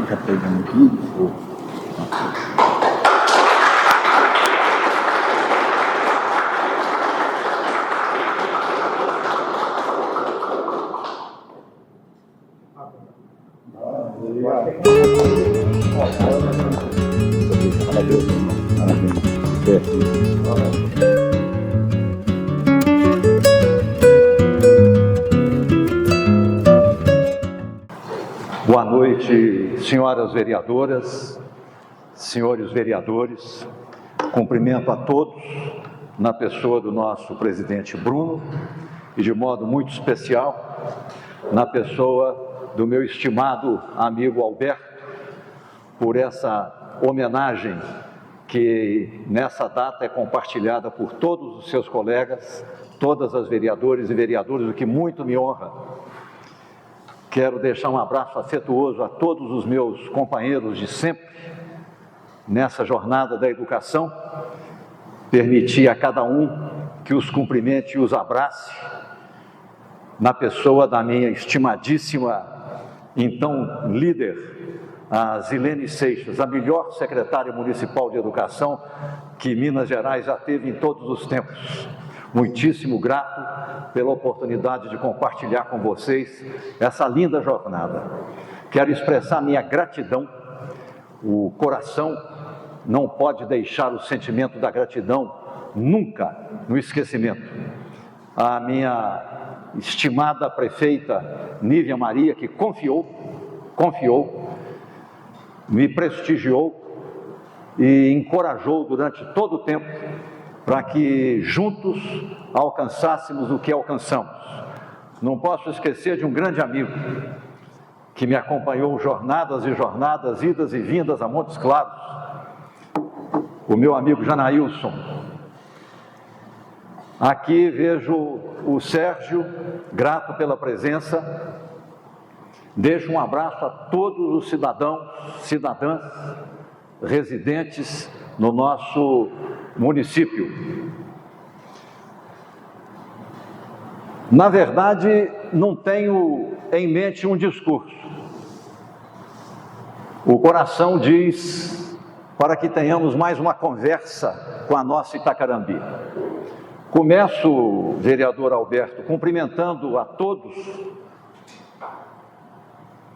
já pegando aqui. Boa noite, senhoras vereadoras, senhores vereadores. Cumprimento a todos na pessoa do nosso presidente Bruno e, de modo muito especial, na pessoa do meu estimado amigo Alberto, por essa homenagem que nessa data é compartilhada por todos os seus colegas, todas as vereadoras e vereadores, o que muito me honra. Quero deixar um abraço afetuoso a todos os meus companheiros de sempre nessa jornada da educação. Permitir a cada um que os cumprimente e os abrace na pessoa da minha estimadíssima, então, líder, a Zilene Seixas, a melhor secretária municipal de educação que Minas Gerais já teve em todos os tempos. Muitíssimo grato pela oportunidade de compartilhar com vocês essa linda jornada. Quero expressar minha gratidão. O coração não pode deixar o sentimento da gratidão nunca no esquecimento. A minha estimada prefeita Nívia Maria, que confiou, me prestigiou e encorajou durante todo o tempo para que juntos alcançássemos o que alcançamos. Não posso esquecer de um grande amigo que me acompanhou jornadas e jornadas, idas e vindas a Montes Claros, o meu amigo Janailson. Aqui vejo o Sérgio, grato pela presença. Deixo um abraço a todos os cidadãos, cidadãs, residentes no nosso município. Na verdade, não tenho em mente um discurso. O coração diz para que tenhamos mais uma conversa com a nossa Itacarambi. Começo, vereador Alberto, cumprimentando a todos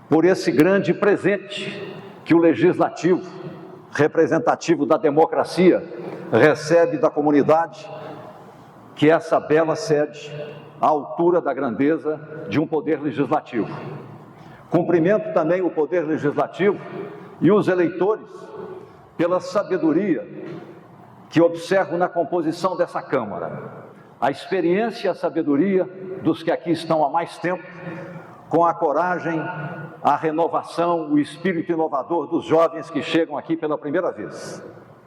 por esse grande presente que o Legislativo, representativo da democracia, recebe da comunidade, que é essa bela sede, à altura da grandeza de um poder legislativo. Cumprimento também o poder legislativo e os eleitores pela sabedoria que observo na composição dessa Câmara. A experiência e a sabedoria dos que aqui estão há mais tempo, com a coragem, a renovação, o espírito inovador dos jovens que chegam aqui pela primeira vez.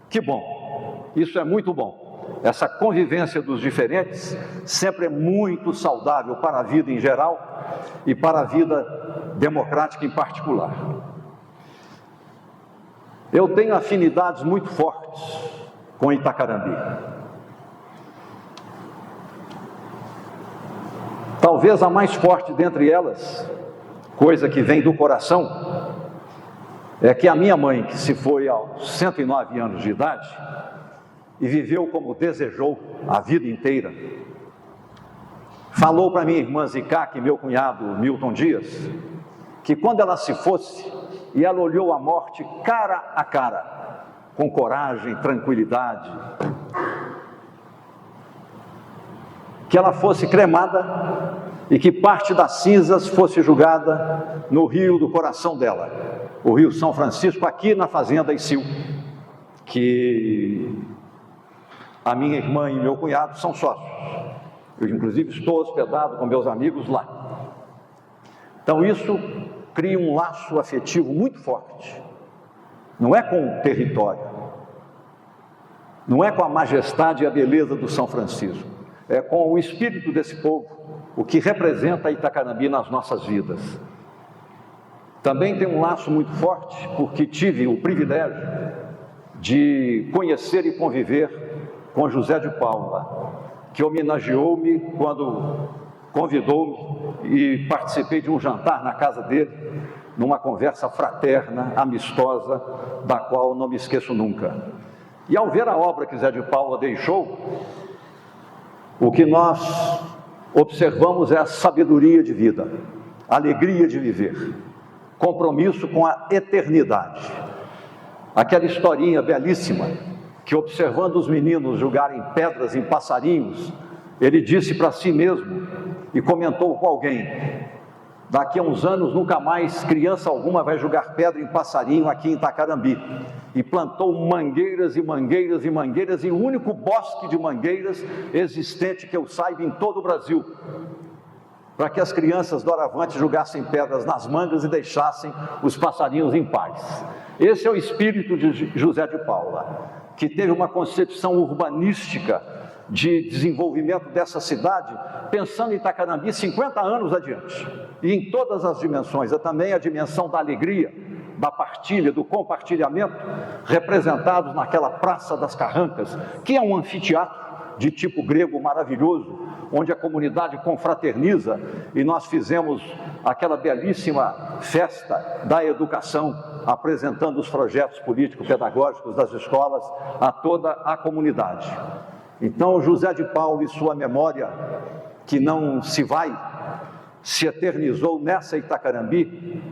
Que bom! Isso é muito bom. Essa convivência dos diferentes sempre é muito saudável para a vida em geral e para a vida democrática em particular. Eu tenho afinidades muito fortes com Itacarambi. Talvez a mais forte dentre elas, coisa que vem do coração, é que a minha mãe, que se foi aos 109 anos de idade e viveu como desejou a vida inteira, falou para minha irmã Zicaque e meu cunhado Milton Dias, que quando ela se fosse, e ela olhou a morte cara a cara, com coragem, tranquilidade, que ela fosse cremada e que parte das cinzas fosse jogada no rio do coração dela, o Rio São Francisco, aqui na Fazenda Icil, que a minha irmã e meu cunhado são sócios. Eu, inclusive, estou hospedado com meus amigos lá. Então, isso cria um laço afetivo muito forte. Não é com o território, não é com a majestade e a beleza do São Francisco, é com o espírito desse povo, o que representa Itacarambi nas nossas vidas. Também tem um laço muito forte, porque tive o privilégio de conhecer e conviver com José de Paula, que homenageou-me quando convidou-me e participei de um jantar na casa dele, numa conversa fraterna, amistosa, da qual não me esqueço nunca. E ao ver a obra que Zé de Paula deixou, o que nós observamos é a sabedoria de vida, a alegria de viver, compromisso com a eternidade. Aquela historinha belíssima, que observando os meninos jogarem pedras em passarinhos, ele disse para si mesmo e comentou com alguém: daqui a uns anos nunca mais criança alguma vai jogar pedra em passarinho aqui em Itacarambi. E plantou mangueiras e mangueiras e mangueiras, e o único bosque de mangueiras existente que eu saiba em todo o Brasil, para que as crianças doravante jogassem pedras nas mangas e deixassem os passarinhos em paz. Esse é o espírito de José de Paula, que teve uma concepção urbanística de desenvolvimento dessa cidade, pensando em Itacarambi 50 anos adiante, e em todas as dimensões. É também a dimensão da alegria, da partilha, do compartilhamento, representados naquela Praça das Carrancas, que é um anfiteatro de tipo grego maravilhoso, onde a comunidade confraterniza, e nós fizemos aquela belíssima festa da educação, apresentando os projetos político-pedagógicos das escolas a toda a comunidade. Então, José de Paula e sua memória, que não se vai, se eternizou nessa Itacarambi,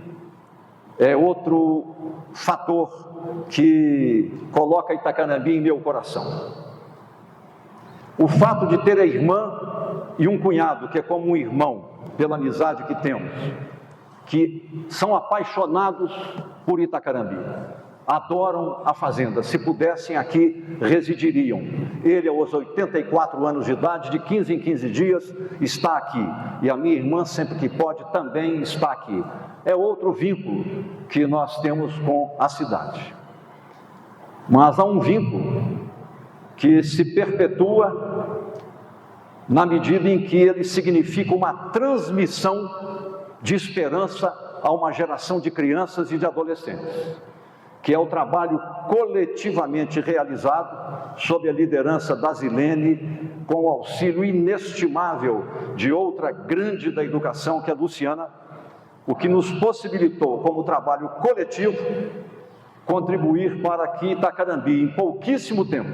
é outro fator que coloca Itacarambi em meu coração. O fato de ter a irmã e um cunhado, que é como um irmão, pela amizade que temos, que são apaixonados por Itacarambi, adoram a fazenda. Se pudessem, aqui residiriam. Ele, aos 84 anos de idade, de 15 em 15 dias, está aqui. E a minha irmã, sempre que pode, também está aqui. É outro vínculo que nós temos com a cidade. Mas há um vínculo que se perpetua na medida em que ele significa uma transmissão de esperança a uma geração de crianças e de adolescentes, que é o trabalho coletivamente realizado sob a liderança da Zilene, com o auxílio inestimável de outra grande da educação, que é a Luciana, o que nos possibilitou, como trabalho coletivo, contribuir para que Itacarambi, em pouquíssimo tempo,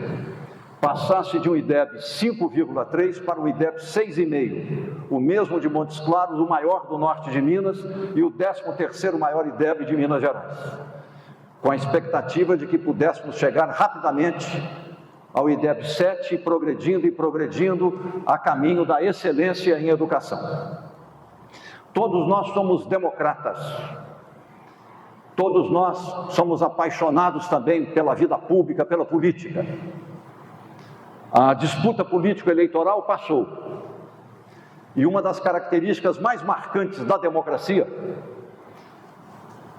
passasse de um IDEB 5,3 para um IDEB 6,5, o mesmo de Montes Claros, o maior do norte de Minas, e o 13º maior IDEB de Minas Gerais, com a expectativa de que pudéssemos chegar rapidamente ao IDEB 7, progredindo e progredindo a caminho da excelência em educação. Todos nós somos democratas, todos nós somos apaixonados também pela vida pública, pela política. A disputa político-eleitoral passou, e uma das características mais marcantes da democracia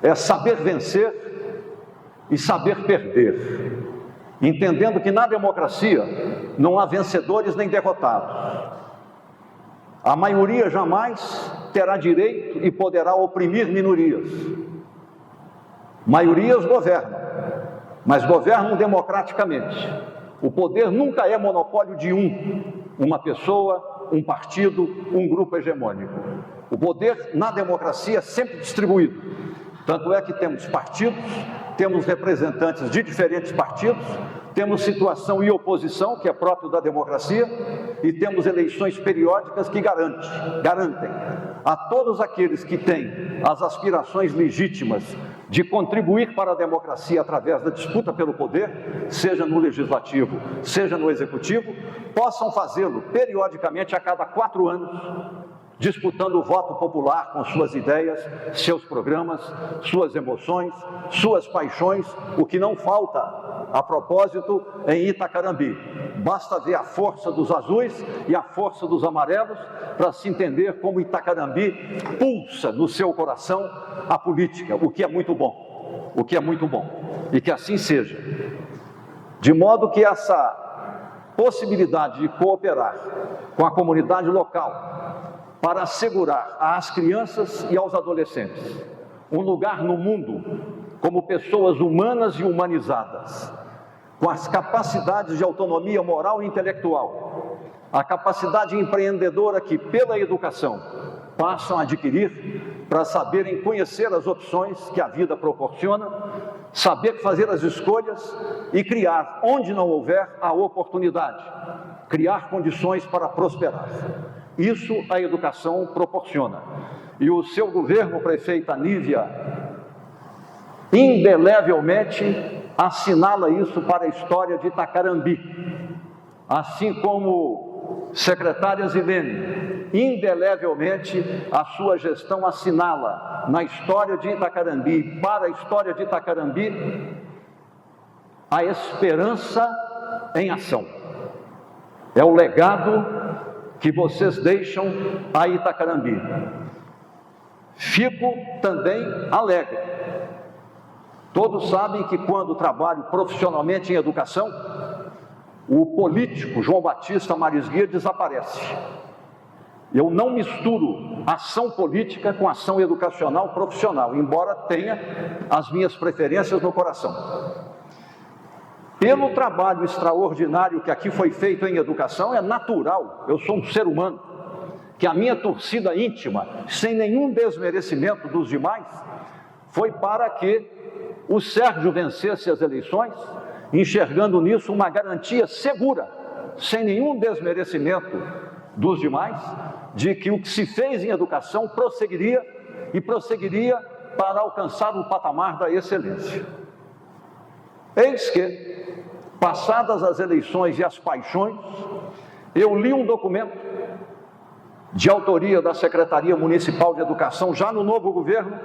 é saber vencer e saber perder, entendendo que na democracia não há vencedores nem derrotados. A maioria jamais terá direito e poderá oprimir minorias. Maiorias governam, mas governam democraticamente. O poder nunca é monopólio de uma pessoa, um partido, um grupo hegemônico. O poder na democracia é sempre distribuído. Tanto é que temos partidos, temos representantes de diferentes partidos, temos situação e oposição, que é próprio da democracia, e temos eleições periódicas que garantem a todos aqueles que têm as aspirações legítimas de contribuir para a democracia através da disputa pelo poder, seja no legislativo, seja no executivo, possam fazê-lo periodicamente a cada 4 anos, disputando o voto popular com suas ideias, seus programas, suas emoções, suas paixões, o que não falta, a propósito, em Itacarambi. Basta ver a força dos azuis e a força dos amarelos para se entender como Itacarambi pulsa no seu coração a política, o que é muito bom, e que assim seja. De modo que essa possibilidade de cooperar com a comunidade local para assegurar às crianças e aos adolescentes um lugar no mundo como pessoas humanas e humanizadas, com as capacidades de autonomia moral e intelectual, a capacidade empreendedora que, pela educação, passam a adquirir para saberem conhecer as opções que a vida proporciona, saber fazer as escolhas e criar, onde não houver, a oportunidade, criar condições para prosperar. Isso a educação proporciona. E o seu governo, prefeita Nívia, indelevelmente assinala isso para a história de Itacarambi, assim como secretária Zilene, indelevelmente a sua gestão assinala na história de Itacarambi, para a história de Itacarambi, a esperança em ação. É o legado que vocês deixam a Itacarambi. Fico também alegre. Todos sabem que quando trabalho profissionalmente em educação, o político João Batista Marisguia desaparece. Eu não misturo ação política com ação educacional profissional, embora tenha as minhas preferências no coração. Pelo trabalho extraordinário que aqui foi feito em educação, é natural, eu sou um ser humano, que a minha torcida íntima, sem nenhum desmerecimento dos demais, foi para que o Sérgio vencesse as eleições, enxergando nisso uma garantia segura, sem nenhum desmerecimento dos demais, de que o que se fez em educação prosseguiria e prosseguiria para alcançar o patamar da excelência. Eis que, passadas as eleições e as paixões, eu li um documento de autoria da Secretaria Municipal de Educação, já no novo governo,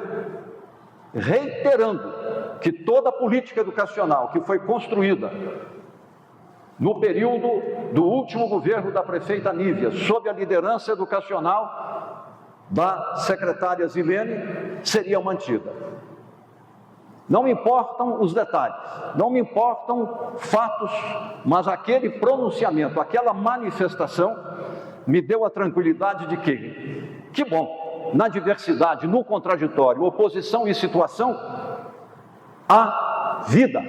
reiterando que toda a política educacional que foi construída no período do último governo da prefeita Nívia, sob a liderança educacional da secretária Zilene, seria mantida. Não me importam os detalhes, não me importam fatos, mas aquele pronunciamento, aquela manifestação, me deu a tranquilidade de que bom, na diversidade, no contraditório, oposição e situação, há vida,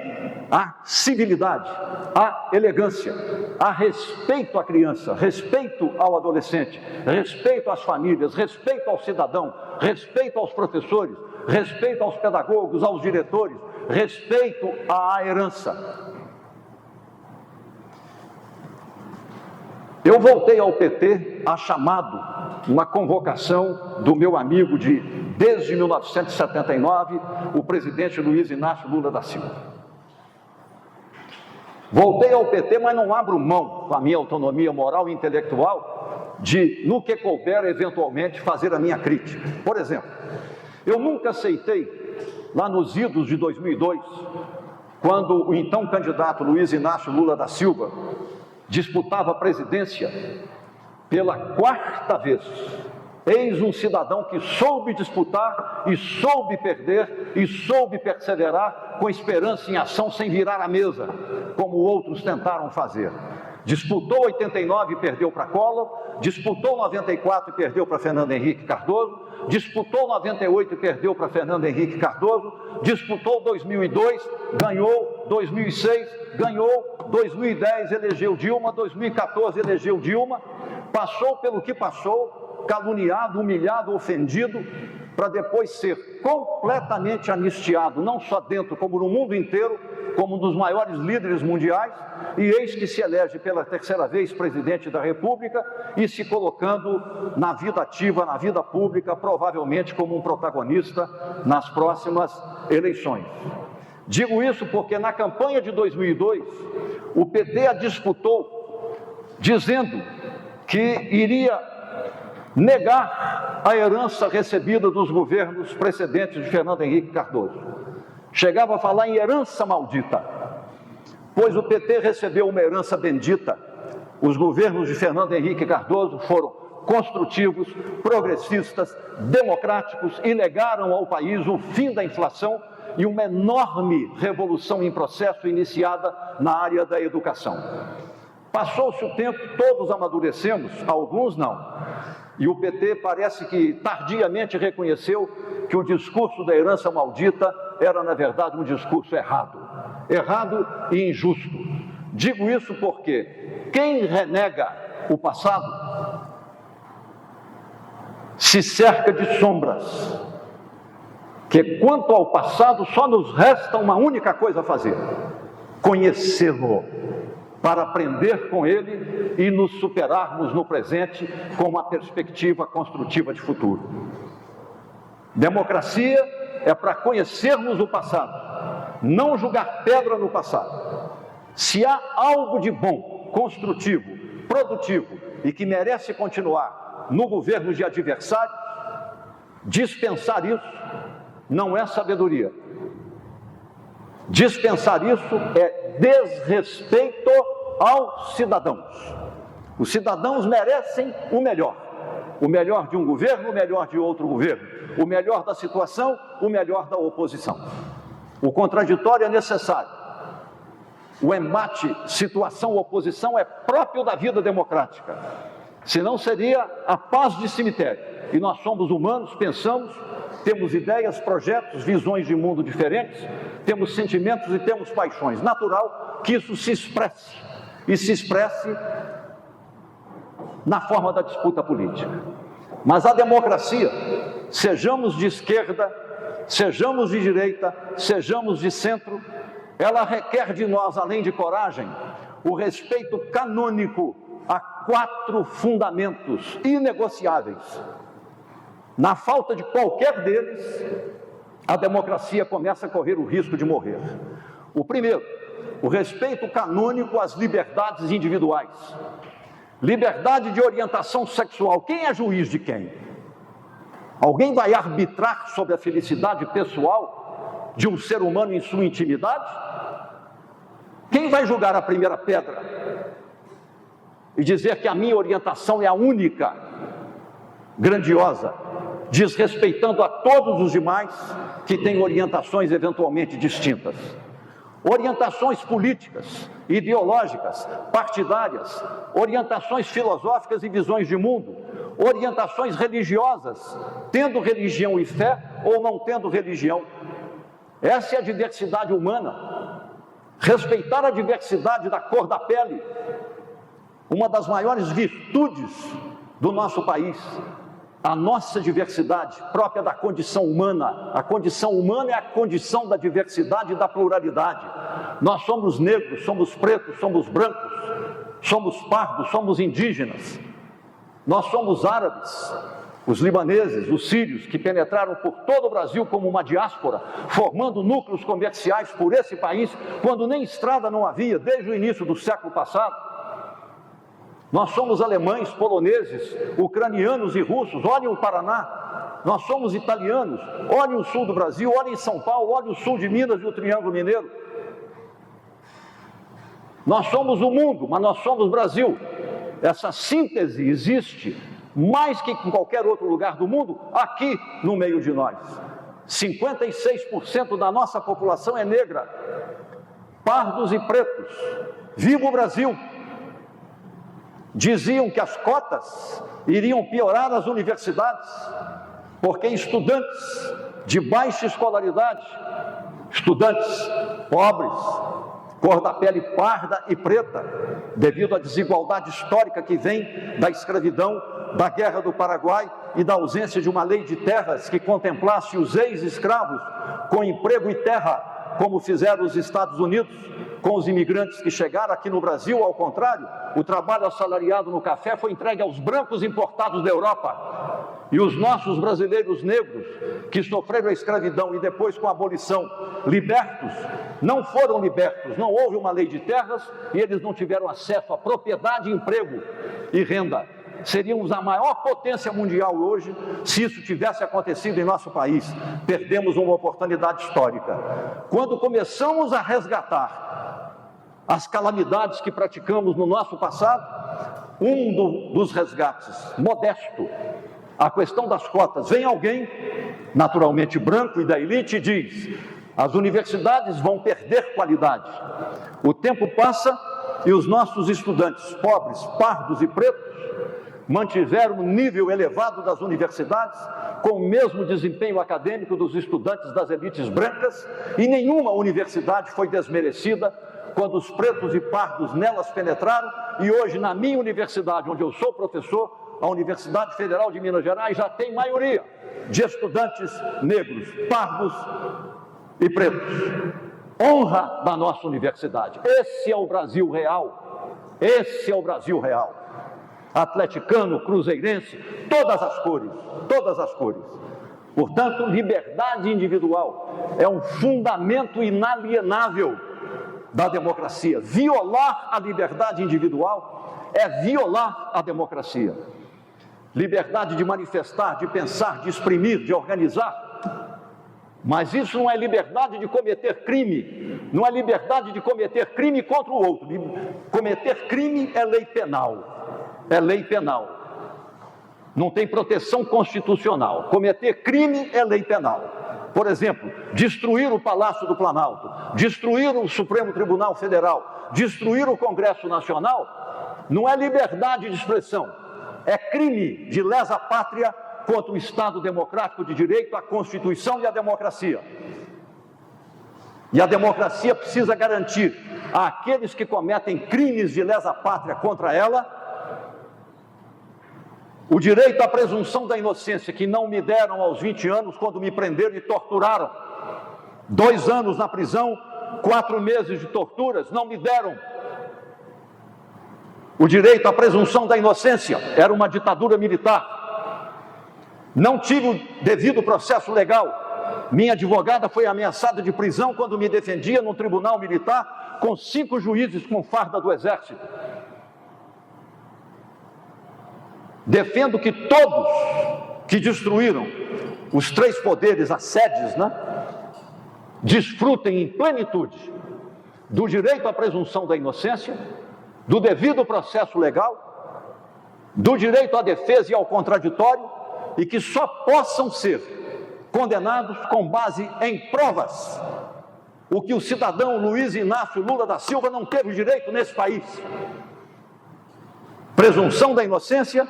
há civilidade, há elegância, há respeito à criança, respeito ao adolescente, respeito às famílias, respeito ao cidadão, respeito aos professores, respeito aos pedagogos, aos diretores, respeito à herança. Eu voltei ao PT a chamado, uma convocação do meu amigo desde 1979, o presidente Luiz Inácio Lula da Silva. Voltei ao PT, mas não abro mão, com a minha autonomia moral e intelectual, de, no que couber, eventualmente, fazer a minha crítica. Por exemplo, eu nunca aceitei, lá nos idos de 2002, quando o então candidato Luiz Inácio Lula da Silva disputava a presidência pela quarta vez. Eis um cidadão que soube disputar e soube perder e soube perseverar com esperança em ação sem virar a mesa, como outros tentaram fazer. Disputou 89 e perdeu para Collor, disputou 94 e perdeu para Fernando Henrique Cardoso, disputou 98 e perdeu para Fernando Henrique Cardoso, disputou 2002, ganhou, 2006, ganhou, 2010 elegeu Dilma, 2014 elegeu Dilma, passou pelo que passou, caluniado, humilhado, ofendido, para depois ser completamente anistiado, não só dentro, como no mundo inteiro, como um dos maiores líderes mundiais, e eis que se elege pela terceira vez presidente da República e se colocando na vida ativa, na vida pública, provavelmente como um protagonista nas próximas eleições. Digo isso porque na campanha de 2002, o PT a disputou, dizendo que iria negar a herança recebida dos governos precedentes de Fernando Henrique Cardoso. Chegava a falar em herança maldita, pois o PT recebeu uma herança bendita. Os governos de Fernando Henrique Cardoso foram construtivos, progressistas, democráticos e legaram ao país o fim da inflação e uma enorme revolução em processo iniciada na área da educação. Passou-se o tempo, todos amadurecemos, alguns não. E o PT parece que tardiamente reconheceu que o discurso da herança maldita era, na verdade, um discurso errado e injusto. Digo isso porque quem renega o passado se cerca de sombras, que quanto ao passado só nos resta uma única coisa a fazer: conhecê-lo, para aprender com ele e nos superarmos no presente com uma perspectiva construtiva de futuro. Democracia é para conhecermos o passado, não jogar pedra no passado. Se há algo de bom, construtivo, produtivo e que merece continuar no governo de adversários, dispensar isso não é sabedoria. Dispensar isso é desrespeito aos cidadãos. Os cidadãos merecem o melhor de um governo, o melhor de outro governo, o melhor da situação, o melhor da oposição. O contraditório é necessário. O embate situação-oposição é próprio da vida democrática. Senão seria a paz de cemitério. E nós somos humanos, pensamos, temos ideias, projetos, visões de mundo diferentes, temos sentimentos e temos paixões. Natural que isso se expresse, e se expresse na forma da disputa política. Mas a democracia, sejamos de esquerda, sejamos de direita, sejamos de centro, ela requer de nós, além de coragem, o respeito canônico a 4 fundamentos inegociáveis. Na falta de qualquer deles, a democracia começa a correr o risco de morrer. O primeiro, o respeito canônico às liberdades individuais. Liberdade de orientação sexual. Quem é juiz de quem? Alguém vai arbitrar sobre a felicidade pessoal de um ser humano em sua intimidade? Quem vai julgar a primeira pedra e dizer que a minha orientação é a única, grandiosa, desrespeitando a todos os demais que têm orientações eventualmente distintas? Orientações políticas, ideológicas, partidárias, orientações filosóficas e visões de mundo, orientações religiosas, tendo religião e fé ou não tendo religião. Essa é a diversidade humana. Respeitar a diversidade da cor da pele, uma das maiores virtudes do nosso país. A nossa diversidade, própria da condição humana. A condição humana é a condição da diversidade e da pluralidade. Nós somos negros, somos pretos, somos brancos, somos pardos, somos indígenas. Nós somos árabes, os libaneses, os sírios, que penetraram por todo o Brasil como uma diáspora, formando núcleos comerciais por esse país, quando nem estrada não havia, desde o início do século passado. Nós somos alemães, poloneses, ucranianos e russos. Olhem o Paraná. Nós somos italianos. Olhem o sul do Brasil, olhem São Paulo, olhem o sul de Minas e o Triângulo Mineiro. Nós somos o mundo, mas nós somos Brasil. Essa síntese existe mais que em qualquer outro lugar do mundo, aqui no meio de nós. 56% da nossa população é negra, pardos e pretos. Viva o Brasil! Diziam que as cotas iriam piorar as universidades, porque estudantes de baixa escolaridade, estudantes pobres, cor da pele parda e preta, devido à desigualdade histórica que vem da escravidão, da Guerra do Paraguai e da ausência de uma lei de terras que contemplasse os ex-escravos com emprego e terra, como fizeram os Estados Unidos com os imigrantes que chegaram aqui no Brasil. Ao contrário, o trabalho assalariado no café foi entregue aos brancos importados da Europa. E os nossos brasileiros negros, que sofreram a escravidão e depois com a abolição, libertos, não foram libertos, não houve uma lei de terras e eles não tiveram acesso a propriedade, emprego e renda. Seríamos a maior potência mundial hoje se isso tivesse acontecido em nosso país. Perdemos uma oportunidade histórica. Quando começamos a resgatar as calamidades que praticamos no nosso passado, dos resgates, modesto, a questão das cotas, vem alguém, naturalmente branco e da elite, e diz: as universidades vão perder qualidade. O tempo passa e os nossos estudantes pobres, pardos e pretos mantiveram o nível elevado das universidades, com o mesmo desempenho acadêmico dos estudantes das elites brancas, e nenhuma universidade foi desmerecida quando os pretos e pardos nelas penetraram. E hoje, na minha universidade, onde eu sou professor, a Universidade Federal de Minas Gerais já tem maioria de estudantes negros, pardos e pretos. Honra da nossa universidade. Esse é o Brasil real. Esse é o Brasil real. Atleticano, cruzeirense, todas as cores, todas as cores. Portanto, liberdade individual é um fundamento inalienável da democracia. Violar a liberdade individual é violar a democracia. Liberdade de manifestar, de pensar, de exprimir, de organizar. Mas isso não é liberdade de cometer crime, não é liberdade de cometer crime contra o outro. Cometer crime é lei penal, é lei penal. Não tem proteção constitucional. Cometer crime é lei penal. Por exemplo, destruir o Palácio do Planalto, destruir o Supremo Tribunal Federal, destruir o Congresso Nacional, não é liberdade de expressão, é crime de lesa pátria contra o Estado democrático de direito, a Constituição e a democracia. E a democracia precisa garantir àqueles que cometem crimes de lesa pátria contra ela o direito à presunção da inocência, que não me deram aos 20 anos quando me prenderam e torturaram. 2 anos na prisão, 4 meses de torturas, não me deram. O direito à presunção da inocência, era uma ditadura militar. Não tive o devido processo legal. Minha advogada foi ameaçada de prisão quando me defendia num tribunal militar com 5 juízes com farda do Exército. Defendo que todos que destruíram os 3 poderes, as sedes, desfrutem em plenitude do direito à presunção da inocência, do devido processo legal, do direito à defesa e ao contraditório, e que só possam ser condenados com base em provas, o que o cidadão Luiz Inácio Lula da Silva não teve direito nesse país. Presunção da inocência,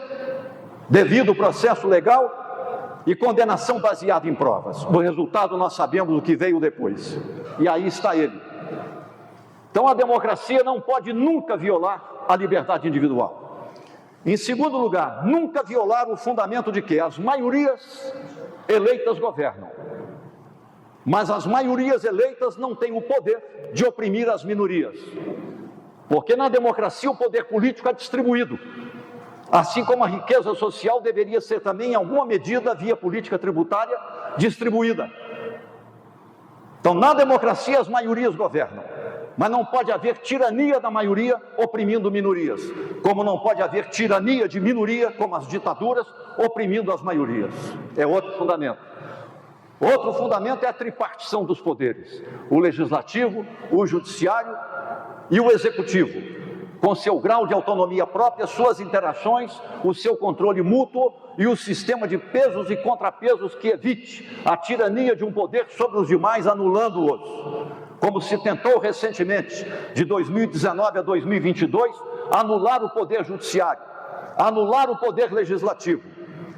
devido processo legal e condenação baseada em provas. O resultado nós sabemos o que veio depois, e aí está ele. Então a democracia não pode nunca violar a liberdade individual. Em segundo lugar, nunca violar o fundamento de que as maiorias eleitas governam. Mas as maiorias eleitas não têm o poder de oprimir as minorias. Porque na democracia o poder político é distribuído. Assim como a riqueza social deveria ser também, em alguma medida, via política tributária, distribuída. Então, na democracia as maiorias governam. Mas não pode haver tirania da maioria oprimindo minorias, como não pode haver tirania de minoria, como as ditaduras, oprimindo as maiorias. É outro fundamento. Outro fundamento é a tripartição dos poderes: o legislativo, o judiciário e o executivo, com seu grau de autonomia própria, suas interações, o seu controle mútuo e o sistema de pesos e contrapesos que evite a tirania de um poder sobre os demais, anulando-os. Como se tentou recentemente, de 2019 a 2022, anular o poder judiciário, anular o poder legislativo,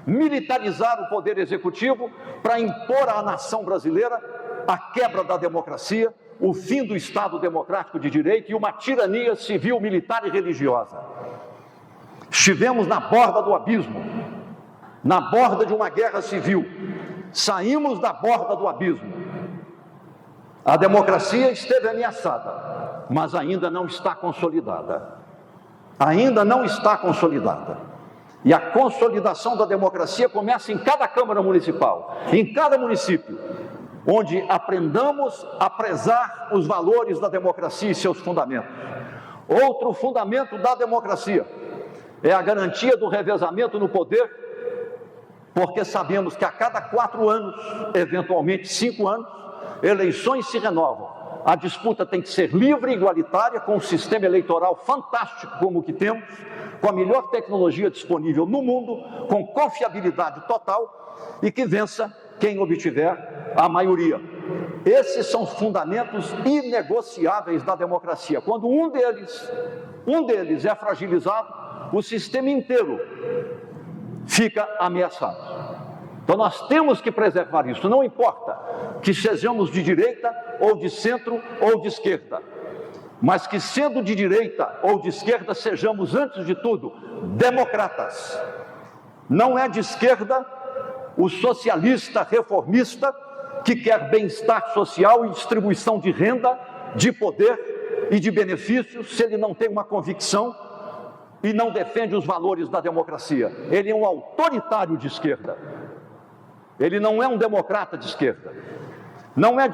militarizar o poder executivo para impor à nação brasileira a quebra da democracia, o fim do Estado democrático de direito e uma tirania civil, militar e religiosa. Estivemos na borda do abismo, na borda de uma guerra civil, saímos da borda do abismo. A democracia esteve ameaçada, mas ainda não está consolidada. Ainda não está consolidada. E a consolidação da democracia começa em cada Câmara Municipal, em cada município, onde aprendamos a prezar os valores da democracia e seus fundamentos. Outro fundamento da democracia é a garantia do revezamento no poder, porque sabemos que a cada 4 anos, eventualmente 5 anos, eleições se renovam. A disputa tem que ser livre e igualitária, com um sistema eleitoral fantástico como o que temos, com a melhor tecnologia disponível no mundo, com confiabilidade total, e que vença quem obtiver a maioria. Esses são os fundamentos inegociáveis da democracia. Quando um deles é fragilizado, o sistema inteiro fica ameaçado. Então nós temos que preservar isso, não importa que sejamos de direita ou de centro ou de esquerda, mas que sendo de direita ou de esquerda sejamos, antes de tudo, democratas. Não é de esquerda o socialista reformista que quer bem-estar social e distribuição de renda, de poder e de benefícios, se ele não tem uma convicção e não defende os valores da democracia. Ele é um autoritário de esquerda. Ele não é um democrata de esquerda. Não é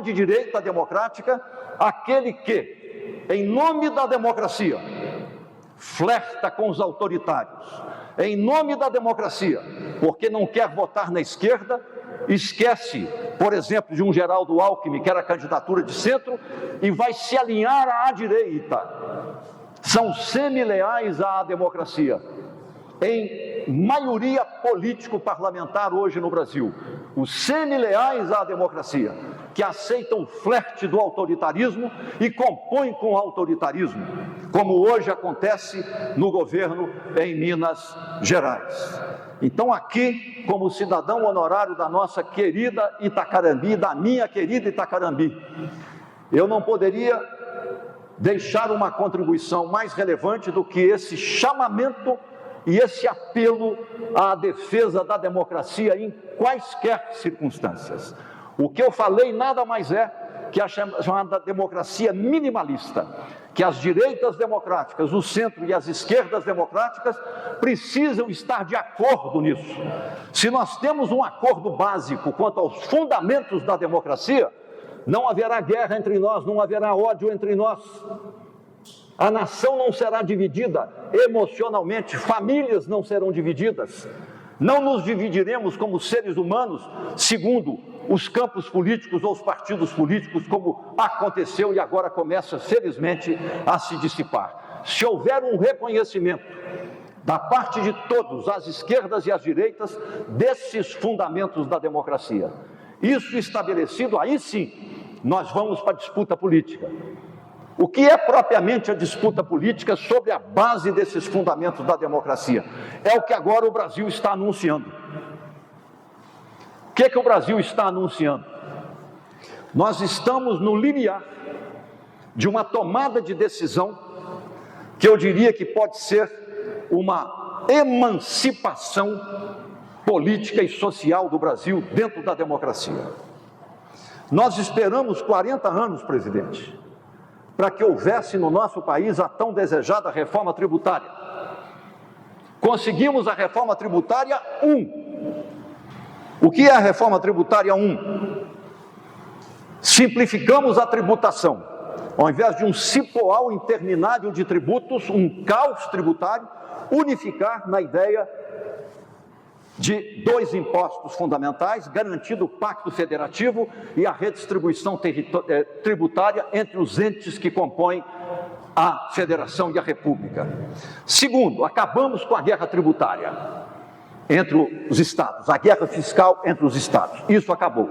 de direita democrática aquele que, em nome da democracia, flerta com os autoritários. Em nome da democracia, porque não quer votar na esquerda, esquece, por exemplo, de um Geraldo Alckmin, que era candidatura de centro, e vai se alinhar à direita. São semi-leais à democracia, em maioria político-parlamentar hoje no Brasil. Os semi-leais à democracia, que aceitam o flerte do autoritarismo e compõem com o autoritarismo, como hoje acontece no governo em Minas Gerais. Então aqui, como cidadão honorário da nossa querida Itacarambi, da minha querida Itacarambi, eu não poderia deixar uma contribuição mais relevante do que esse chamamento e esse apelo à defesa da democracia em quaisquer circunstâncias. O que eu falei nada mais é que a chamada democracia minimalista, que as direitas democráticas, o centro e as esquerdas democráticas precisam estar de acordo nisso. Se nós temos um acordo básico quanto aos fundamentos da democracia, não haverá guerra entre nós, não haverá ódio entre nós. A nação não será dividida emocionalmente, famílias não serão divididas. Não nos dividiremos como seres humanos segundo os campos políticos ou os partidos políticos, como aconteceu e agora começa, felizmente, a se dissipar. Se houver um reconhecimento da parte de todos, as esquerdas e as direitas, desses fundamentos da democracia, isso estabelecido, aí sim, nós vamos para a disputa política. O que é propriamente a disputa política sobre a base desses fundamentos da democracia? É o que agora o Brasil está anunciando. O que é que o Brasil está anunciando? Nós estamos no limiar de uma tomada de decisão que eu diria que pode ser uma emancipação política e social do Brasil dentro da democracia. Nós esperamos 40 anos, presidente, para que houvesse no nosso país a tão desejada reforma tributária. Conseguimos a reforma tributária 1. O que é a reforma tributária 1? Simplificamos a tributação. Ao invés de um cipoal interminável de tributos, um caos tributário, unificar na ideia de 2 impostos fundamentais, garantindo o pacto federativo e a redistribuição tributária entre os entes que compõem a federação e a república. Segundo, acabamos com a guerra tributária entre os estados, a guerra fiscal entre os estados. Isso acabou.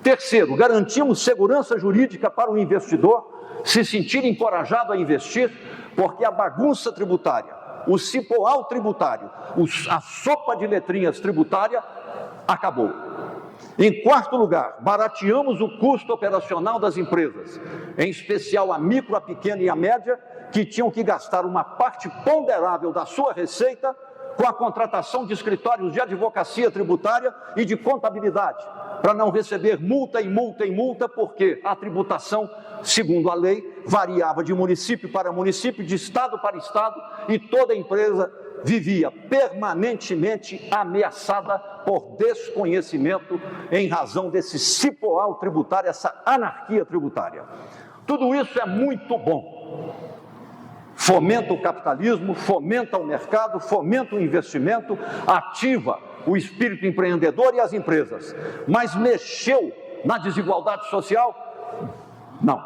Terceiro, garantimos segurança jurídica para o investidor se sentir encorajado a investir, porque a bagunça tributária, o cipoal tributário, a sopa de letrinhas tributária acabou. Em quarto lugar, barateamos o custo operacional das empresas, em especial a micro, a pequena e a média, que tinham que gastar uma parte ponderável da sua receita com a contratação de escritórios de advocacia tributária e de contabilidade, para não receber multa e multa e multa, porque a tributação, segundo a lei, variava de município para município, de estado para estado, e toda empresa vivia permanentemente ameaçada por desconhecimento em razão desse cipoal tributário, essa anarquia tributária. Tudo isso é muito bom. Fomenta o capitalismo, fomenta o mercado, fomenta o investimento, ativa o espírito empreendedor e as empresas. Mas mexeu na desigualdade social? Não.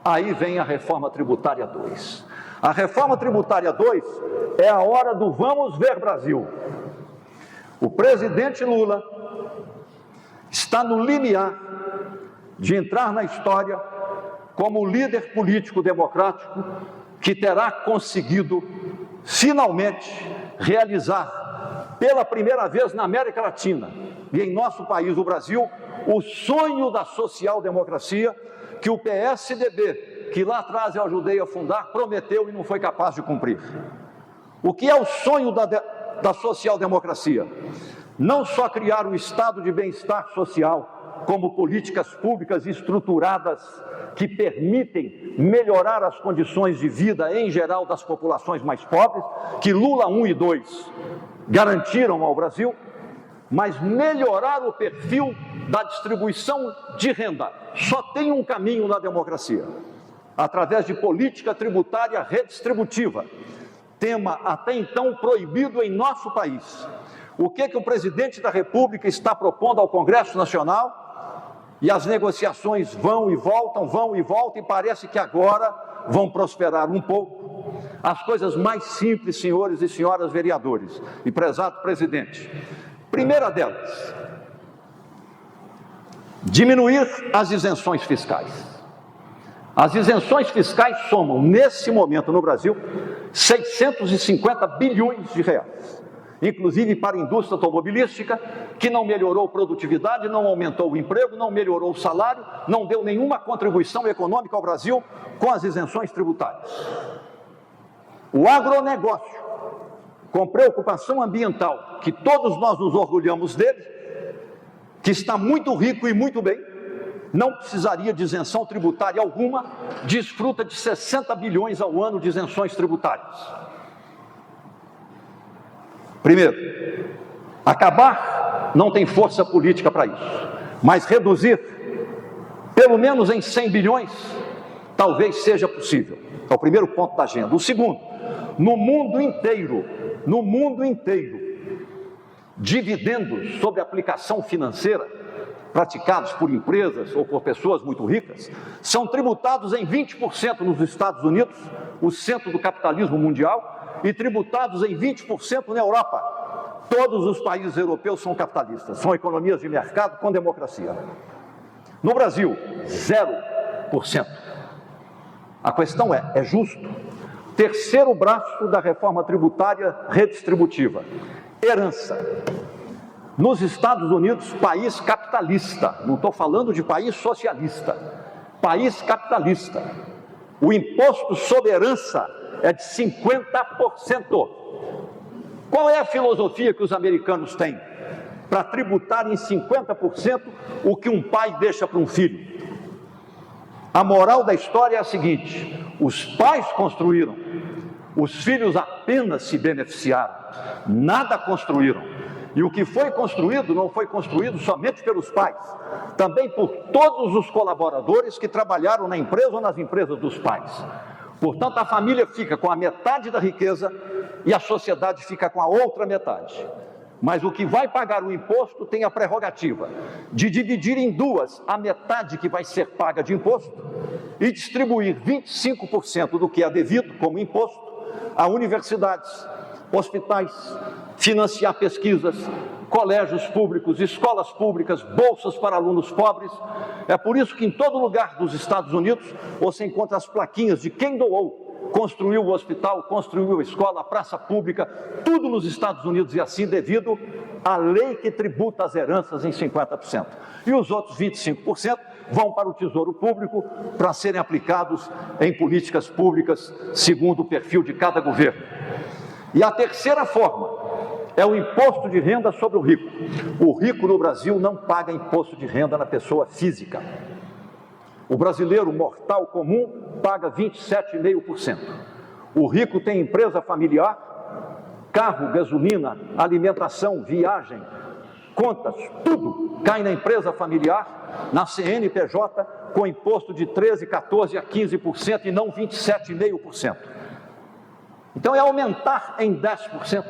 Aí vem a reforma tributária 2. A reforma tributária 2 é a hora do vamos ver Brasil. O presidente Lula está no limiar de entrar na história como líder político democrático que terá conseguido, finalmente, realizar, pela primeira vez na América Latina e em nosso país, o Brasil, o sonho da social-democracia que o PSDB, que lá atrás eu ajudei a fundar, prometeu e não foi capaz de cumprir. O que é o sonho da social-democracia. Não só criar um estado de bem-estar social, como políticas públicas estruturadas que permitem melhorar as condições de vida em geral das populações mais pobres, que Lula 1 e 2 garantiram ao Brasil, mas melhorar o perfil da distribuição de renda. Só tem um caminho na democracia, através de política tributária redistributiva, tema até então proibido em nosso país. O que o presidente da República está propondo ao Congresso Nacional? E as negociações vão e voltam, e parece que agora vão prosperar um pouco. As coisas mais simples, senhores e senhoras vereadores e prezado presidente. Primeira delas, diminuir as isenções fiscais. As isenções fiscais somam, nesse momento no Brasil, 650 bilhões de reais. Inclusive para a indústria automobilística, que não melhorou a produtividade, não aumentou o emprego, não melhorou o salário, não deu nenhuma contribuição econômica ao Brasil com as isenções tributárias. O agronegócio, com preocupação ambiental, que todos nós nos orgulhamos dele, que está muito rico e muito bem, não precisaria de isenção tributária alguma, desfruta de 60 bilhões ao ano de isenções tributárias. Primeiro, acabar não tem força política para isso, mas reduzir, pelo menos em 100 bilhões, talvez seja possível. É o primeiro ponto da agenda. O segundo, no mundo inteiro, dividendos sobre aplicação financeira, praticados por empresas ou por pessoas muito ricas, são tributados em 20% nos Estados Unidos, o centro do capitalismo mundial, e tributados em 20% na Europa. Todos os países europeus são capitalistas, são economias de mercado com democracia. No Brasil, 0%. A questão é justo? Terceiro braço da reforma tributária redistributiva, herança. Nos Estados Unidos, país capitalista, não estou falando de país socialista, país capitalista, o imposto sobre herança é de 50%. Qual é a filosofia que os americanos têm para tributar em 50% o que um pai deixa para um filho? A moral da história é a seguinte: os pais construíram, os filhos apenas se beneficiaram, nada construíram. E o que foi construído não foi construído somente pelos pais, também por todos os colaboradores que trabalharam na empresa ou nas empresas dos pais. Portanto, a família fica com a metade da riqueza e a sociedade fica com a outra metade. Mas o que vai pagar o imposto tem a prerrogativa de dividir em duas a metade que vai ser paga de imposto e distribuir 25% do que é devido como imposto a universidades, hospitais, financiar pesquisas, colégios públicos, escolas públicas, bolsas para alunos pobres. É por isso que em todo lugar dos Estados Unidos você encontra as plaquinhas de quem doou, construiu o hospital, construiu a escola, a praça pública, tudo nos Estados Unidos, e assim devido à lei que tributa as heranças em 50%. E os outros 25% vão para o Tesouro Público para serem aplicados em políticas públicas segundo o perfil de cada governo. E a terceira forma é o imposto de renda sobre o rico. O rico no Brasil não paga imposto de renda na pessoa física. O brasileiro mortal comum paga 27,5%. O rico tem empresa familiar, carro, gasolina, alimentação, viagem, contas, tudo cai na empresa familiar, na CNPJ, com imposto de 13%, 14% a 15% e não 27,5%. Então é aumentar em 10%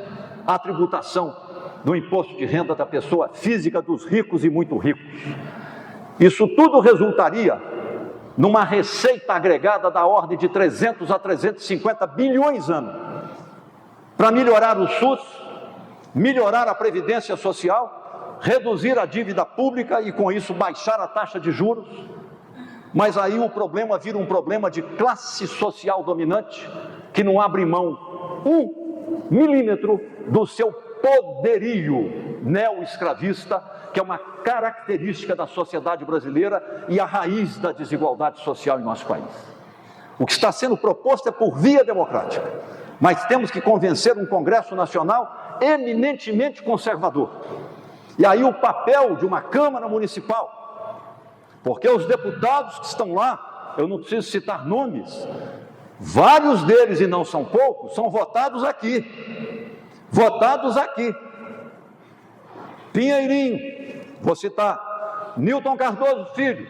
a tributação do imposto de renda da pessoa física, dos ricos e muito ricos. Isso tudo resultaria numa receita agregada da ordem de 300 a 350 bilhões ano, para melhorar o SUS, melhorar a Previdência Social, reduzir a dívida pública e com isso baixar a taxa de juros. Mas aí o problema vira um problema de classe social dominante, que não abre mão 1 milímetro do seu poderio neo-escravista, que é uma característica da sociedade brasileira e a raiz da desigualdade social em nosso país. O que está sendo proposto é por via democrática, mas temos que convencer um Congresso Nacional eminentemente conservador. E aí o papel de uma Câmara Municipal, porque os deputados que estão lá, eu não preciso citar nomes, vários deles, e não são poucos, são votados aqui. Votados aqui. Pinheirinho, vou citar, Newton Cardoso Filho,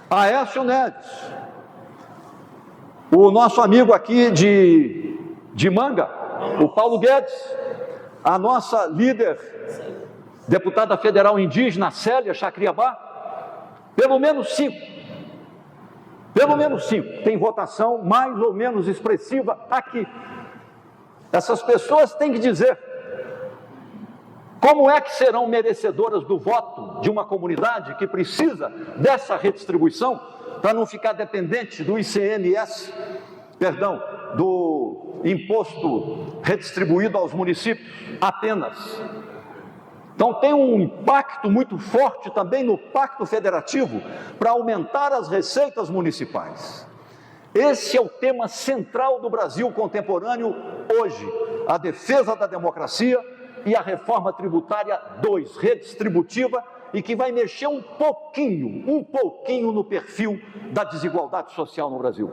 Aécio Neves, o nosso amigo aqui de Manga, o Paulo Guedes, a nossa líder, deputada federal indígena, Célia Chacriabá, pelo menos 5. Pelo menos 5. Tem votação mais ou menos expressiva aqui. Essas pessoas têm que dizer como é que serão merecedoras do voto de uma comunidade que precisa dessa redistribuição para não ficar dependente do ICMS, do imposto redistribuído aos municípios apenas. Então tem um impacto muito forte também no Pacto Federativo para aumentar as receitas municipais. Esse é o tema central do Brasil contemporâneo hoje, a defesa da democracia e a reforma tributária 2, redistributiva, e que vai mexer um pouquinho no perfil da desigualdade social no Brasil.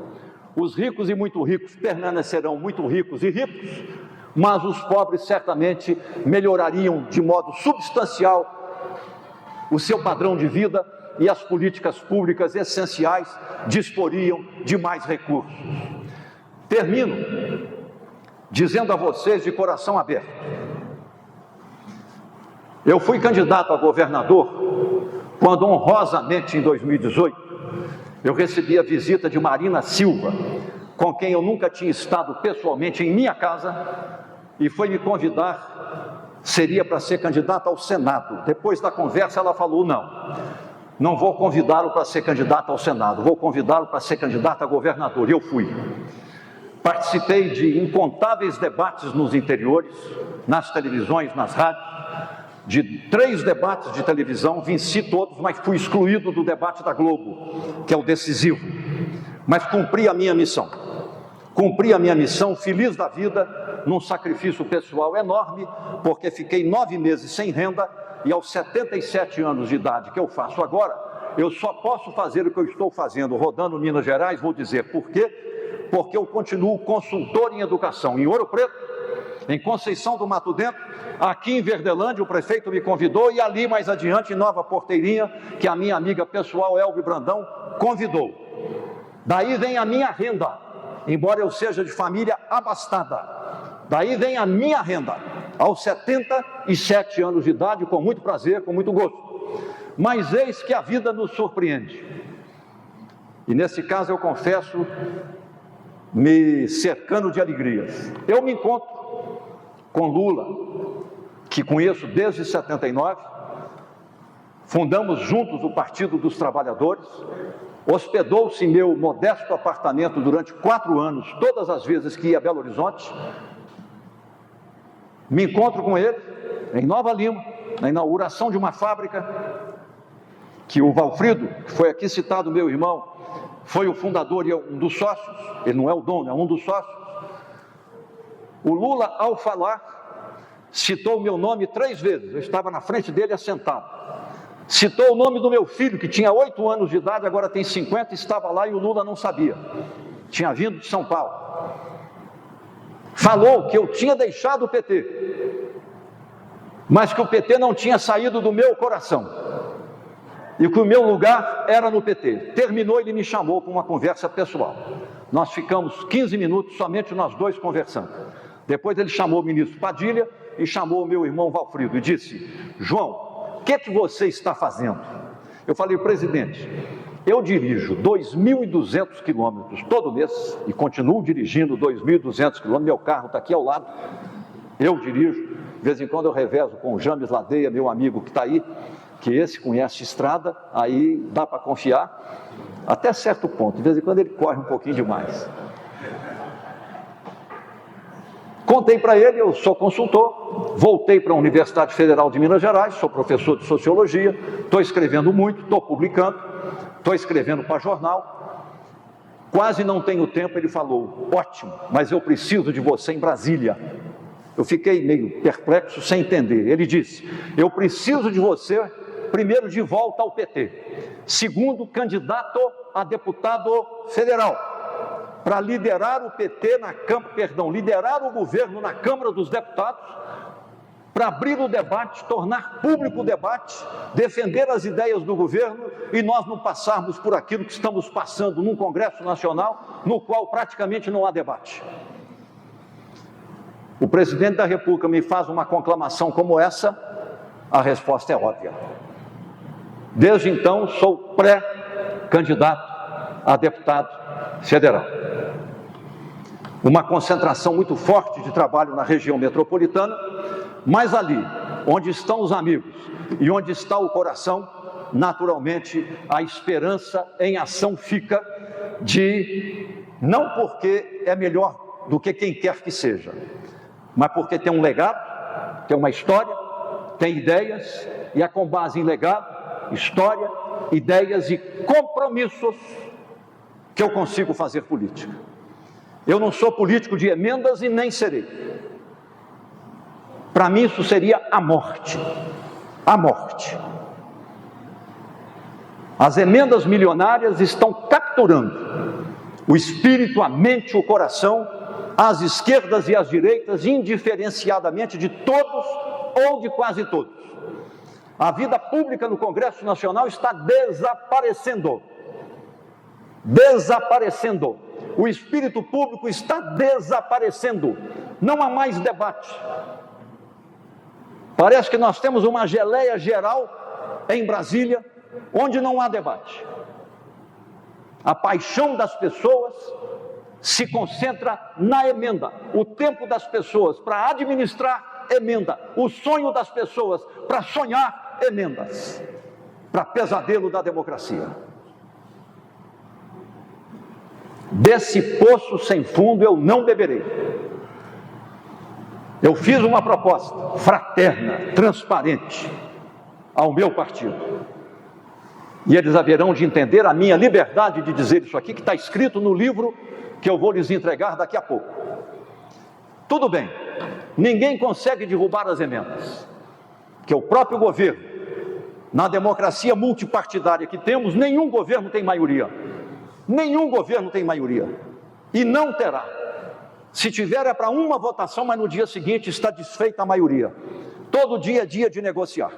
Os ricos e muito ricos permanecerão muito ricos e ricos, mas os pobres certamente melhorariam de modo substancial o seu padrão de vida e as políticas públicas essenciais disporiam de mais recursos. Termino dizendo a vocês de coração aberto: eu fui candidato a governador quando, honrosamente, em 2018, eu recebi a visita de Marina Silva, com quem eu nunca tinha estado pessoalmente em minha casa, e foi me convidar, seria para ser candidata ao Senado. Depois da conversa ela falou: não vou convidá-lo para ser candidato ao Senado, vou convidá-lo para ser candidato a governador. E eu fui. Participei de incontáveis debates nos interiores, nas televisões, nas rádios, de 3 debates de televisão, venci todos, mas fui excluído do debate da Globo, que é o decisivo. Mas cumpri a minha missão. Cumpri a minha missão, feliz da vida, num sacrifício pessoal enorme, porque fiquei 9 meses sem renda, e aos 77 anos de idade que eu faço agora, eu só posso fazer o que eu estou fazendo, rodando Minas Gerais. Vou dizer por quê? Porque eu continuo consultor em educação em Ouro Preto, em Conceição do Mato Dentro, aqui em Verdelândia, o prefeito me convidou, e ali mais adiante, em Nova Porteirinha, que a minha amiga pessoal, Elbe Brandão, convidou. Daí vem a minha renda, embora eu seja de família abastada. Daí vem a minha renda, aos 77 anos de idade, com muito prazer, com muito gosto. Mas eis que a vida nos surpreende. E nesse caso, eu confesso, me cercando de alegrias. Eu me encontro com Lula, que conheço desde 79, fundamos juntos o Partido dos Trabalhadores, hospedou-se em meu modesto apartamento durante 4 anos, todas as vezes que ia a Belo Horizonte. Me encontro com ele em Nova Lima, na inauguração de uma fábrica, que o Valfrido, que foi aqui citado, meu irmão, foi o fundador e um dos sócios. Ele não é o dono, é um dos sócios. O Lula, ao falar, citou o meu nome 3 vezes, eu estava na frente dele assentado. Citou o nome do meu filho, que tinha 8 anos de idade, agora tem 50, estava lá e o Lula não sabia. Tinha vindo de São Paulo. Falou que eu tinha deixado o PT, mas que o PT não tinha saído do meu coração, e que o meu lugar era no PT. Terminou, ele me chamou para uma conversa pessoal. Nós ficamos 15 minutos, somente nós dois conversando. Depois ele chamou o ministro Padilha e chamou o meu irmão Valfrido e disse: João, o que você está fazendo? Eu falei: presidente, eu dirijo 2.200 quilômetros todo mês e continuo dirigindo 2.200 quilômetros, meu carro está aqui ao lado, eu dirijo, de vez em quando eu revezo com o James Ladeia, meu amigo que está aí, que esse conhece estrada, aí dá para confiar, até certo ponto, de vez em quando ele corre um pouquinho demais. Contei para ele, eu sou consultor, voltei para a Universidade Federal de Minas Gerais, sou professor de Sociologia, estou escrevendo muito, estou publicando, estou escrevendo para jornal, quase não tenho tempo. Ele falou: ótimo, mas eu preciso de você em Brasília. Eu fiquei meio perplexo, sem entender. Ele disse: eu preciso de você, primeiro, de volta ao PT. Segundo, candidato a deputado federal, para liderar o PT liderar o governo na Câmara dos Deputados, para abrir o debate, tornar público o debate, defender as ideias do governo e nós não passarmos por aquilo que estamos passando num Congresso Nacional, no qual praticamente não há debate. O presidente da República me faz uma conclamação como essa, a resposta é óbvia. Desde então, sou pré-candidato a deputado federal. Uma concentração muito forte de trabalho na região metropolitana, mas ali, onde estão os amigos e onde está o coração, naturalmente, a esperança em ação fica não porque é melhor do que quem quer que seja, mas porque tem um legado, tem uma história, tem ideias, e é com base em legado, história, ideias e compromissos que eu consigo fazer política. Eu não sou político de emendas e nem serei. Para mim isso seria a morte. A morte. As emendas milionárias estão capturando o espírito, a mente, o coração, as esquerdas e as direitas, indiferenciadamente de todos ou de quase todos. A vida pública no Congresso Nacional está desaparecendo. Desaparecendo. O espírito público está desaparecendo. Não há mais debate. Parece que nós temos uma geleia geral em Brasília, onde não há debate. A paixão das pessoas se concentra na emenda. O tempo das pessoas para administrar emenda. O sonho das pessoas para sonhar emendas. Para pesadelo da democracia. Desse poço sem fundo eu não beberei. Eu fiz uma proposta fraterna, transparente ao meu partido. E eles haverão de entender a minha liberdade de dizer isso aqui, que está escrito no livro que eu vou lhes entregar daqui a pouco. Tudo bem, ninguém consegue derrubar as emendas, que o próprio governo, na democracia multipartidária que temos, nenhum governo tem maioria. Nenhum governo tem maioria. E não terá. Se tiver é para uma votação, mas no dia seguinte está desfeita a maioria. Todo dia é dia de negociar.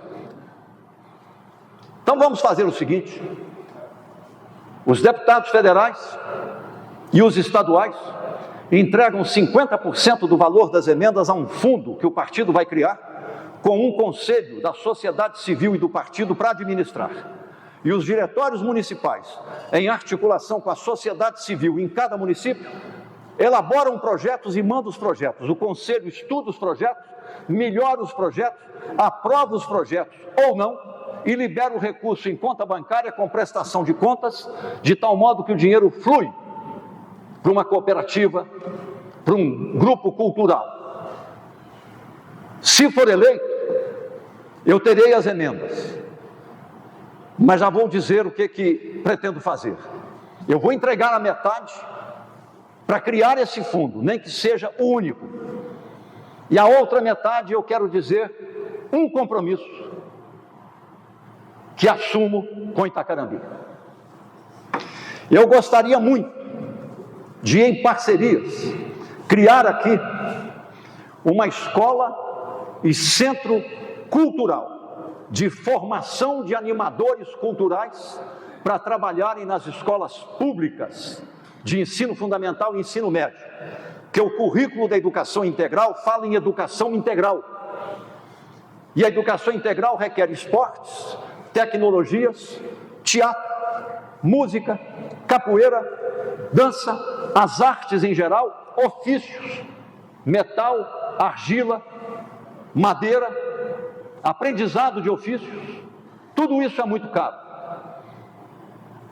Então vamos fazer o seguinte: os deputados federais e os estaduais entregam 50% do valor das emendas a um fundo que o partido vai criar, com um conselho da sociedade civil e do partido para administrar. E os diretórios municipais, em articulação com a sociedade civil em cada município, elaboram projetos e mandam os projetos. O conselho estuda os projetos, melhora os projetos, aprova os projetos ou não, e libera o recurso em conta bancária com prestação de contas, de tal modo que o dinheiro flui para uma cooperativa, para um grupo cultural. Se for eleito, eu terei as emendas, mas já vou dizer o que pretendo fazer. Eu vou entregar a metade para criar esse fundo, nem que seja o único. E a outra metade eu quero dizer um compromisso que assumo com Itacarambi. Eu gostaria muito de, em parcerias, criar aqui uma escola e centro cultural de formação de animadores culturais para trabalharem nas escolas públicas de ensino fundamental e ensino médio, que o currículo da educação integral fala em educação integral. E a educação integral requer esportes, tecnologias, teatro, música, capoeira, dança, as artes em geral, ofícios, metal, argila, madeira, aprendizado de ofícios. Tudo isso é muito caro.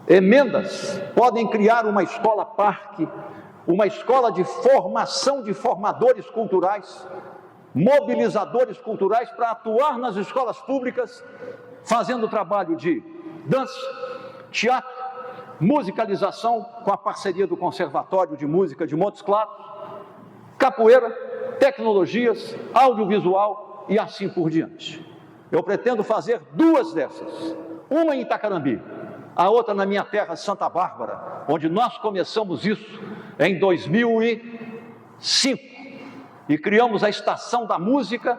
Emendas podem criar uma escola-parque, uma escola de formação de formadores culturais, mobilizadores culturais para atuar nas escolas públicas, fazendo trabalho de dança, teatro, musicalização com a parceria do Conservatório de Música de Montes Claros, capoeira, tecnologias, audiovisual e assim por diante. Eu pretendo fazer 2 dessas, uma em Itacarambi, a outra na minha terra, Santa Bárbara, onde nós começamos isso em 2005 e criamos a Estação da Música,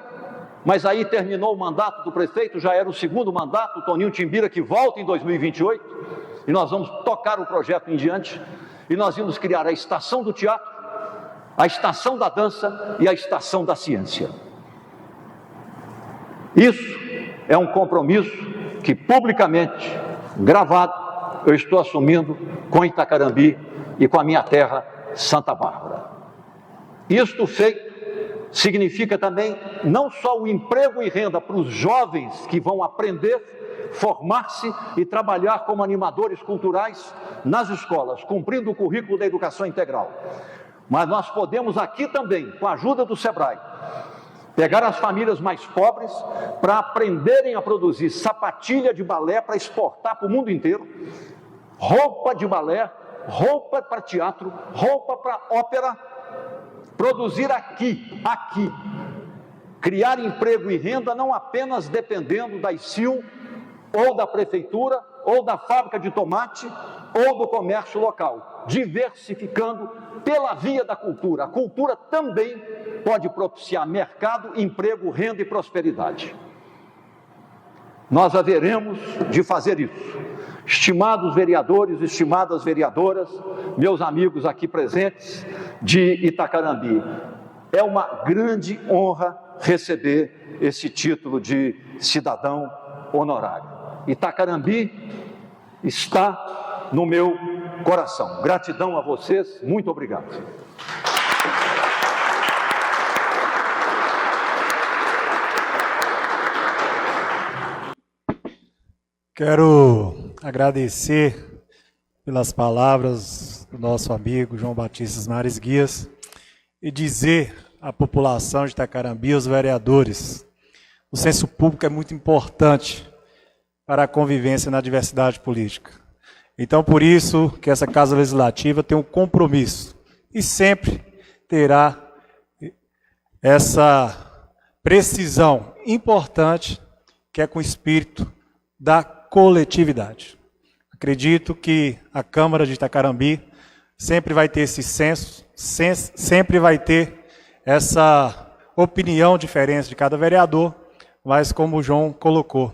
mas aí terminou o mandato do prefeito, já era o 2º mandato, o Toninho Timbira, que volta em 2028, e nós vamos tocar o projeto em diante, e nós vamos criar a Estação do Teatro, a Estação da Dança e a Estação da Ciência. Isso é um compromisso que publicamente, gravado, eu estou assumindo com Itacarambi e com a minha terra, Santa Bárbara. Isto feito significa também não só o emprego e renda para os jovens que vão aprender, formar-se e trabalhar como animadores culturais nas escolas, cumprindo o currículo da educação integral, mas nós podemos aqui também, com a ajuda do SEBRAE, pegar as famílias mais pobres para aprenderem a produzir sapatilha de balé para exportar para o mundo inteiro, roupa de balé, roupa para teatro, roupa para ópera, produzir aqui, criar emprego e renda não apenas dependendo da ICIL, ou da prefeitura, ou da fábrica de tomate, ou do comércio local, diversificando pela via da cultura. A cultura também pode propiciar mercado, emprego, renda e prosperidade. Nós haveremos de fazer isso. Estimados vereadores, estimadas vereadoras, meus amigos aqui presentes de Itacarambi, é uma grande honra receber esse título de cidadão honorário. Itacarambi está no meu coração. Gratidão a vocês, muito obrigado. Quero agradecer pelas palavras do nosso amigo João Batista Mares Guias e dizer à população de Itacarambi, aos vereadores, o senso público é muito importante para a convivência na diversidade política. Então, por isso que essa Casa Legislativa tem um compromisso e sempre terá essa precisão importante que é com o espírito da coletividade. Acredito que a Câmara de Itacarambi sempre vai ter esse senso, sempre vai ter essa opinião diferente de cada vereador, mas como o João colocou,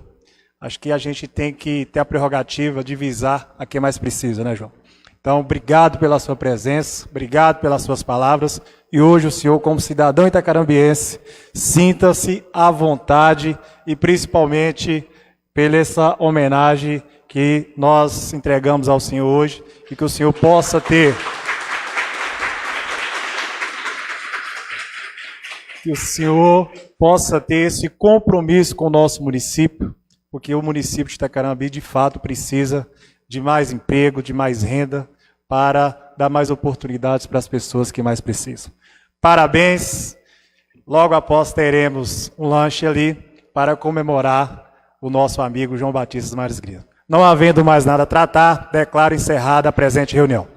acho que a gente tem que ter a prerrogativa de visar a quem mais precisa, né, João? Então, obrigado pela sua presença, obrigado pelas suas palavras, e hoje o senhor, como cidadão itacarambiense, sinta-se à vontade e principalmente pela essa homenagem que nós entregamos ao senhor hoje e que o senhor possa ter esse compromisso com o nosso município, porque o município de Itacarambi, de fato, precisa de mais emprego, de mais renda, para dar mais oportunidades para as pessoas que mais precisam. Parabéns! Logo após teremos um lanche ali para comemorar o nosso amigo João Batista Mares Guias. Não havendo mais nada a tratar, declaro encerrada a presente reunião.